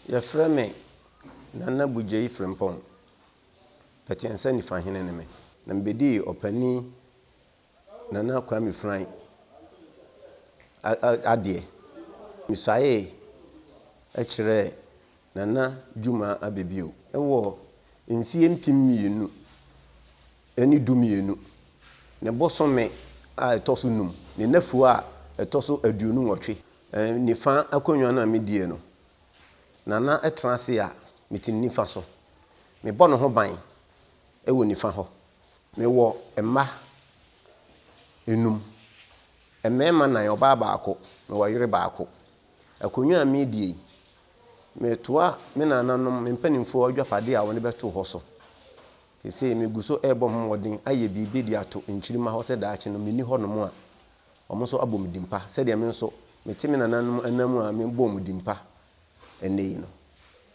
Yɛfrɛ me Nana Bugye Frimpong. Petiensa nifa hene ne me. Na mbedi opani Nana Kwame Fran adie. Misaye kyerɛ Nana Juma abebio. Ɛwɔ mfie mpim eni dumienu. Ne bosome a etoso num. Ne nafu a etoso aduonu nwɔtwe. Nifa akonwa na medie no. Nana etrase a metin nifa so. Me bɔ no ho ban ɛwɔ nifa hɔ. Me wɔ emma enum. Emema na yoba baako, me wɔ yere baako. Akonwa a medie me toa me nananom me mpanimfo adwapade a wɔne bɛto hɔ so. Sese me guso ɛbɔ mmɔden ayɛ bibi de ato nkyirima hɔ sɛ daakye no meni hɔ no mo a ɔmo so abɔ me dimpa sɛ de me nso me te me nananom anamu a me bɔ mu dimpa ɛnɛ yi no.